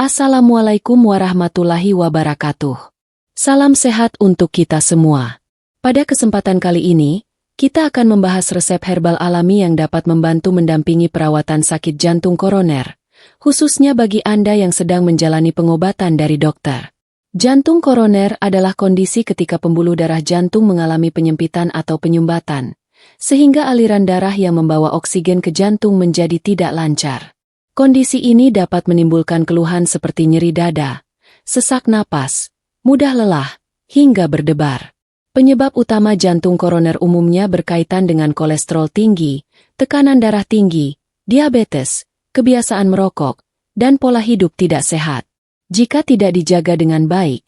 Assalamualaikum warahmatullahi wabarakatuh. Salam sehat untuk kita semua. Pada kesempatan kali ini, kita akan membahas resep herbal alami yang dapat membantu mendampingi perawatan sakit jantung koroner, khususnya bagi Anda yang sedang menjalani pengobatan dari dokter. Jantung koroner adalah kondisi ketika pembuluh darah jantung mengalami penyempitan atau penyumbatan, sehingga aliran darah yang membawa oksigen ke jantung menjadi tidak lancar. Kondisi ini dapat menimbulkan keluhan seperti nyeri dada, sesak napas, mudah lelah, hingga berdebar. Penyebab utama jantung koroner umumnya berkaitan dengan kolesterol tinggi, tekanan darah tinggi, diabetes, kebiasaan merokok, dan pola hidup tidak sehat. Jika tidak dijaga dengan baik,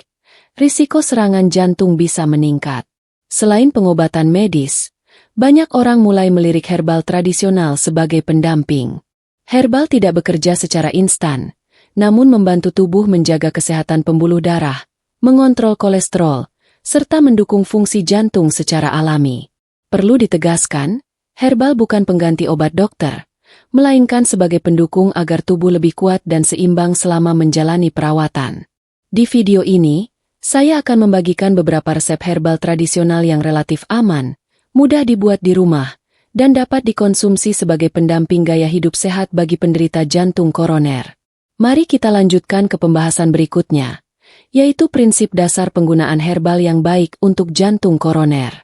risiko serangan jantung bisa meningkat. Selain pengobatan medis, banyak orang mulai melirik herbal tradisional sebagai pendamping. Herbal tidak bekerja secara instan, namun membantu tubuh menjaga kesehatan pembuluh darah, mengontrol kolesterol, serta mendukung fungsi jantung secara alami. Perlu ditegaskan, herbal bukan pengganti obat dokter, melainkan sebagai pendukung agar tubuh lebih kuat dan seimbang selama menjalani perawatan. Di video ini, saya akan membagikan beberapa resep herbal tradisional yang relatif aman, mudah dibuat di rumah, dan dapat dikonsumsi sebagai pendamping gaya hidup sehat bagi penderita jantung koroner. Mari kita lanjutkan ke pembahasan berikutnya, yaitu prinsip dasar penggunaan herbal yang baik untuk jantung koroner.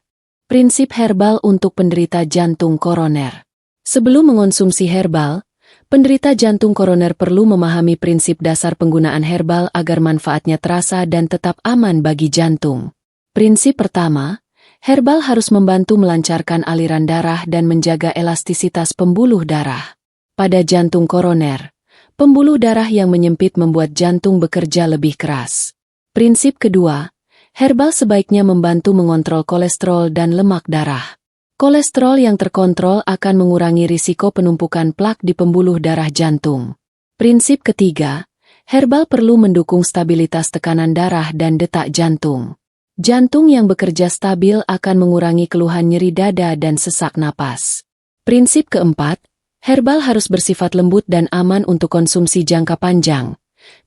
Prinsip herbal untuk penderita jantung koroner. Sebelum mengonsumsi herbal, penderita jantung koroner perlu memahami prinsip dasar penggunaan herbal agar manfaatnya terasa dan tetap aman bagi jantung. Prinsip pertama, herbal harus membantu melancarkan aliran darah dan menjaga elastisitas pembuluh darah. Pada jantung koroner, pembuluh darah yang menyempit membuat jantung bekerja lebih keras. Prinsip kedua, herbal sebaiknya membantu mengontrol kolesterol dan lemak darah. Kolesterol yang terkontrol akan mengurangi risiko penumpukan plak di pembuluh darah jantung. Prinsip ketiga, herbal perlu mendukung stabilitas tekanan darah dan detak jantung. Jantung yang bekerja stabil akan mengurangi keluhan nyeri dada dan sesak napas. Prinsip keempat, herbal harus bersifat lembut dan aman untuk konsumsi jangka panjang,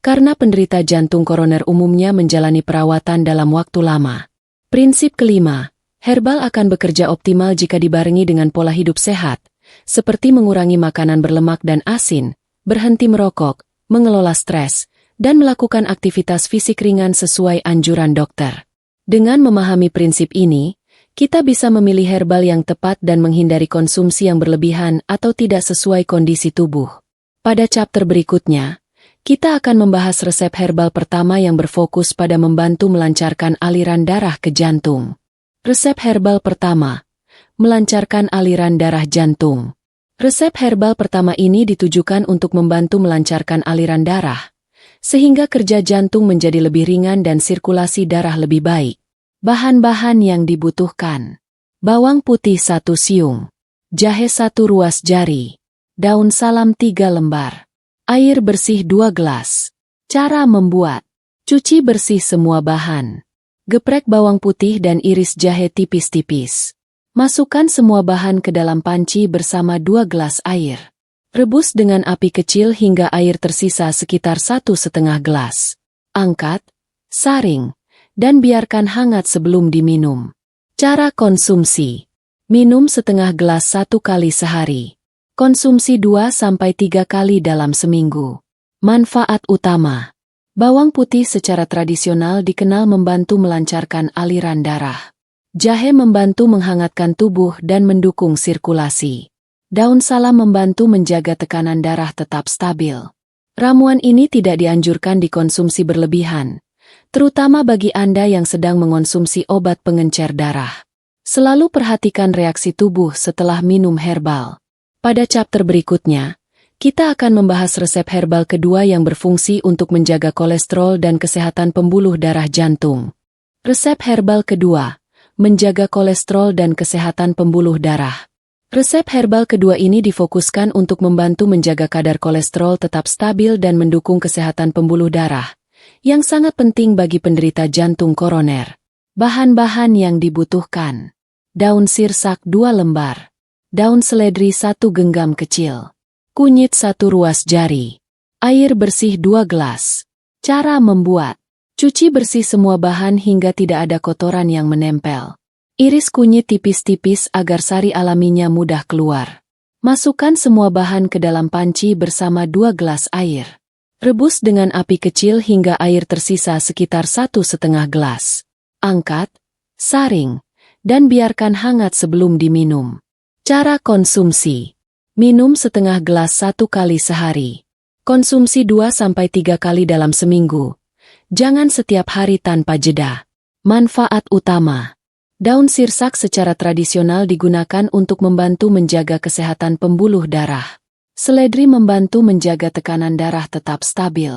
karena penderita jantung koroner umumnya menjalani perawatan dalam waktu lama. Prinsip kelima, herbal akan bekerja optimal jika dibarengi dengan pola hidup sehat, seperti mengurangi makanan berlemak dan asin, berhenti merokok, mengelola stres, dan melakukan aktivitas fisik ringan sesuai anjuran dokter. Dengan memahami prinsip ini, kita bisa memilih herbal yang tepat dan menghindari konsumsi yang berlebihan atau tidak sesuai kondisi tubuh. Pada chapter berikutnya, kita akan membahas resep herbal pertama yang berfokus pada membantu melancarkan aliran darah ke jantung. Resep herbal pertama, melancarkan aliran darah jantung. Resep herbal pertama ini ditujukan untuk membantu melancarkan aliran darah, sehingga kerja jantung menjadi lebih ringan dan sirkulasi darah lebih baik. Bahan-bahan yang dibutuhkan: bawang putih 1 siung, jahe 1 ruas jari, daun salam 3 lembar, air bersih 2 gelas. Cara membuat: cuci bersih semua bahan. Geprek bawang putih dan iris jahe tipis-tipis. Masukkan semua bahan ke dalam panci bersama 2 gelas air. Rebus dengan api kecil hingga air tersisa sekitar 1,5 gelas. Angkat, saring, dan biarkan hangat sebelum diminum. Cara konsumsi: minum setengah gelas 1 kali sehari. Konsumsi 2-3 kali dalam seminggu. Manfaat utama: bawang putih secara tradisional dikenal membantu melancarkan aliran darah. Jahe membantu menghangatkan tubuh dan mendukung sirkulasi. Daun salam membantu menjaga tekanan darah tetap stabil. Ramuan ini tidak dianjurkan dikonsumsi berlebihan, terutama bagi Anda yang sedang mengonsumsi obat pengencer darah. Selalu perhatikan reaksi tubuh setelah minum herbal. Pada chapter berikutnya, kita akan membahas resep herbal kedua yang berfungsi untuk menjaga kolesterol dan kesehatan pembuluh darah jantung. Resep herbal kedua, menjaga kolesterol dan kesehatan pembuluh darah. Resep herbal kedua ini difokuskan untuk membantu menjaga kadar kolesterol tetap stabil dan mendukung kesehatan pembuluh darah, yang sangat penting bagi penderita jantung koroner. Bahan-bahan yang dibutuhkan: daun sirsak 2 lembar, daun seledri 1 genggam kecil, kunyit 1 ruas jari, Air bersih 2 gelas. Cara membuat. Cuci bersih semua bahan hingga tidak ada kotoran yang menempel. Iris kunyit tipis-tipis agar sari alaminya mudah keluar. Masukkan semua bahan ke dalam panci bersama 2 gelas air. Rebus dengan api kecil hingga air tersisa sekitar 1,5 gelas. Angkat, saring, dan biarkan hangat sebelum diminum. Cara konsumsi. Minum setengah gelas 1 kali sehari. Konsumsi 2-3 kali dalam seminggu. Jangan setiap hari tanpa jeda. Manfaat utama. Daun sirsak secara tradisional digunakan untuk membantu menjaga kesehatan pembuluh darah. Seledri membantu menjaga tekanan darah tetap stabil.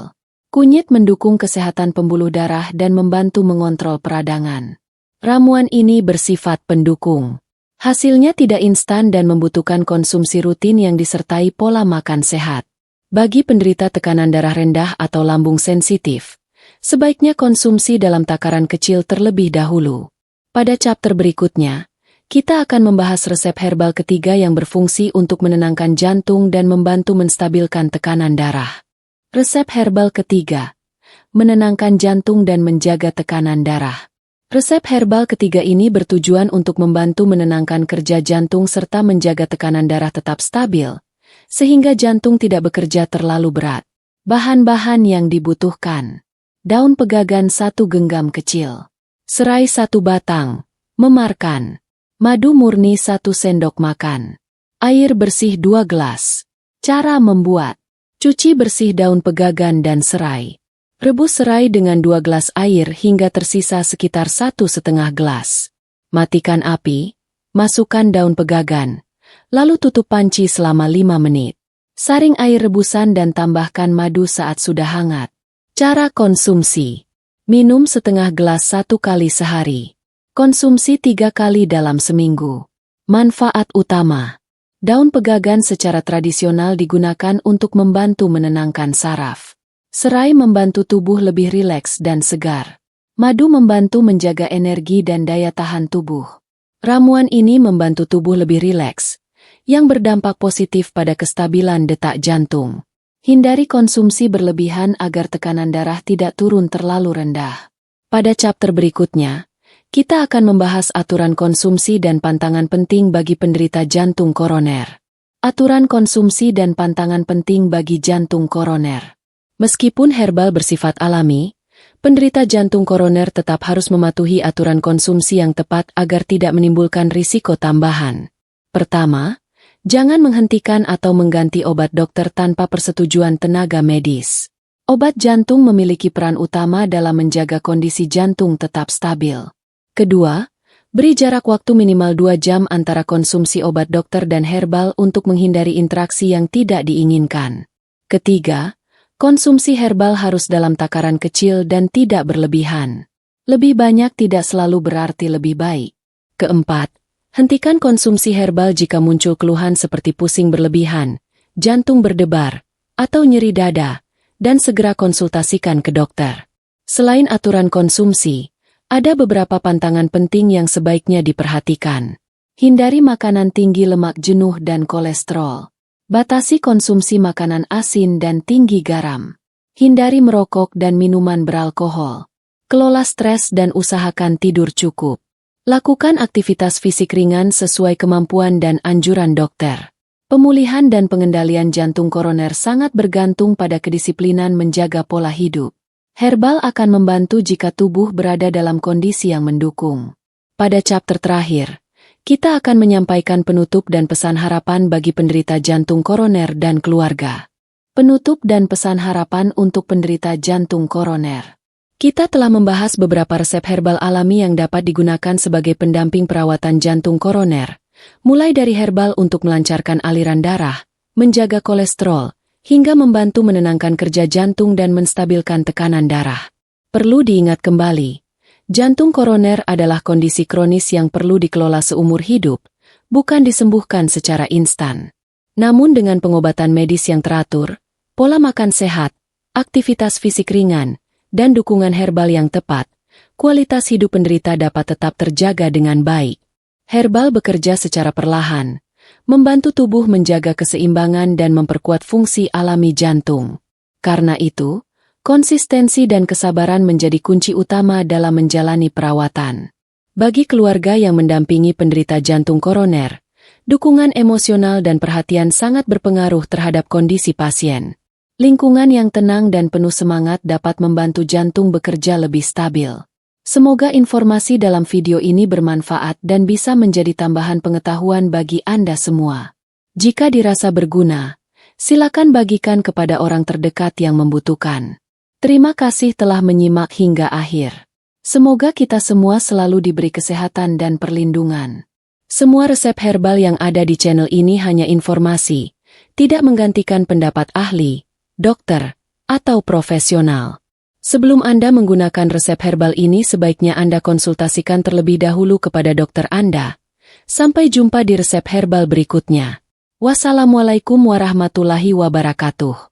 Kunyit mendukung kesehatan pembuluh darah dan membantu mengontrol peradangan. Ramuan ini bersifat pendukung. Hasilnya tidak instan dan membutuhkan konsumsi rutin yang disertai pola makan sehat. Bagi penderita tekanan darah rendah atau lambung sensitif, sebaiknya konsumsi dalam takaran kecil terlebih dahulu. Pada chapter berikutnya, kita akan membahas resep herbal ketiga yang berfungsi untuk menenangkan jantung dan membantu menstabilkan tekanan darah. Resep herbal ketiga, menenangkan jantung dan menjaga tekanan darah. Resep herbal ketiga ini bertujuan untuk membantu menenangkan kerja jantung serta menjaga tekanan darah tetap stabil, sehingga jantung tidak bekerja terlalu berat. Bahan-bahan yang dibutuhkan. Daun pegagan 1 genggam kecil. Serai 1 batang. Memarkan. Madu murni 1 sendok makan. Air bersih 2 gelas. Cara membuat. Cuci bersih daun pegagan dan serai. Rebus serai dengan 2 gelas air hingga tersisa sekitar 1,5 gelas. Matikan api, masukkan daun pegagan, lalu tutup panci selama 5 menit. Saring air rebusan dan tambahkan madu saat sudah hangat. Cara konsumsi. Minum setengah gelas 1 kali sehari. Konsumsi 3 kali dalam seminggu. Manfaat utama. Daun pegagan secara tradisional digunakan untuk membantu menenangkan saraf. Serai membantu tubuh lebih rileks dan segar. Madu membantu menjaga energi dan daya tahan tubuh. Ramuan ini membantu tubuh lebih rileks, yang berdampak positif pada kestabilan detak jantung. Hindari konsumsi berlebihan agar tekanan darah tidak turun terlalu rendah. Pada chapter berikutnya, kita akan membahas aturan konsumsi dan pantangan penting bagi penderita jantung koroner. Aturan konsumsi dan pantangan penting bagi jantung koroner. Meskipun herbal bersifat alami, penderita jantung koroner tetap harus mematuhi aturan konsumsi yang tepat agar tidak menimbulkan risiko tambahan. Pertama, jangan menghentikan atau mengganti obat dokter tanpa persetujuan tenaga medis. Obat jantung memiliki peran utama dalam menjaga kondisi jantung tetap stabil. Kedua, beri jarak waktu minimal 2 jam antara konsumsi obat dokter dan herbal untuk menghindari interaksi yang tidak diinginkan. Ketiga, konsumsi herbal harus dalam takaran kecil dan tidak berlebihan. Lebih banyak tidak selalu berarti lebih baik. Keempat, hentikan konsumsi herbal jika muncul keluhan seperti pusing berlebihan, jantung berdebar, atau nyeri dada, dan segera konsultasikan ke dokter. Selain aturan konsumsi, ada beberapa pantangan penting yang sebaiknya diperhatikan. Hindari makanan tinggi lemak jenuh dan kolesterol. Batasi konsumsi makanan asin dan tinggi garam. Hindari merokok dan minuman beralkohol. Kelola stres dan usahakan tidur cukup. Lakukan aktivitas fisik ringan sesuai kemampuan dan anjuran dokter. Pemulihan dan pengendalian jantung koroner sangat bergantung pada kedisiplinan menjaga pola hidup. Herbal akan membantu jika tubuh berada dalam kondisi yang mendukung. Pada chapter terakhir, kita akan menyampaikan penutup dan pesan harapan bagi penderita jantung koroner dan keluarga. Penutup dan pesan harapan untuk penderita jantung koroner. Kita telah membahas beberapa resep herbal alami yang dapat digunakan sebagai pendamping perawatan jantung koroner, mulai dari herbal untuk melancarkan aliran darah, menjaga kolesterol, hingga membantu menenangkan kerja jantung dan menstabilkan tekanan darah. Perlu diingat kembali, jantung koroner adalah kondisi kronis yang perlu dikelola seumur hidup, bukan disembuhkan secara instan. Namun dengan pengobatan medis yang teratur, pola makan sehat, aktivitas fisik ringan, dan dukungan herbal yang tepat, kualitas hidup penderita dapat tetap terjaga dengan baik. Herbal bekerja secara perlahan, membantu tubuh menjaga keseimbangan dan memperkuat fungsi alami jantung. Karena itu, konsistensi dan kesabaran menjadi kunci utama dalam menjalani perawatan. Bagi keluarga yang mendampingi penderita jantung koroner, dukungan emosional dan perhatian sangat berpengaruh terhadap kondisi pasien. Lingkungan yang tenang dan penuh semangat dapat membantu jantung bekerja lebih stabil. Semoga informasi dalam video ini bermanfaat dan bisa menjadi tambahan pengetahuan bagi Anda semua. Jika dirasa berguna, silakan bagikan kepada orang terdekat yang membutuhkan. Terima kasih telah menyimak hingga akhir. Semoga kita semua selalu diberi kesehatan dan perlindungan. Semua resep herbal yang ada di channel ini hanya informasi, tidak menggantikan pendapat ahli, dokter, atau profesional. Sebelum Anda menggunakan resep herbal ini sebaiknya Anda konsultasikan terlebih dahulu kepada dokter Anda. Sampai jumpa di resep herbal berikutnya. Wassalamualaikum warahmatullahi wabarakatuh.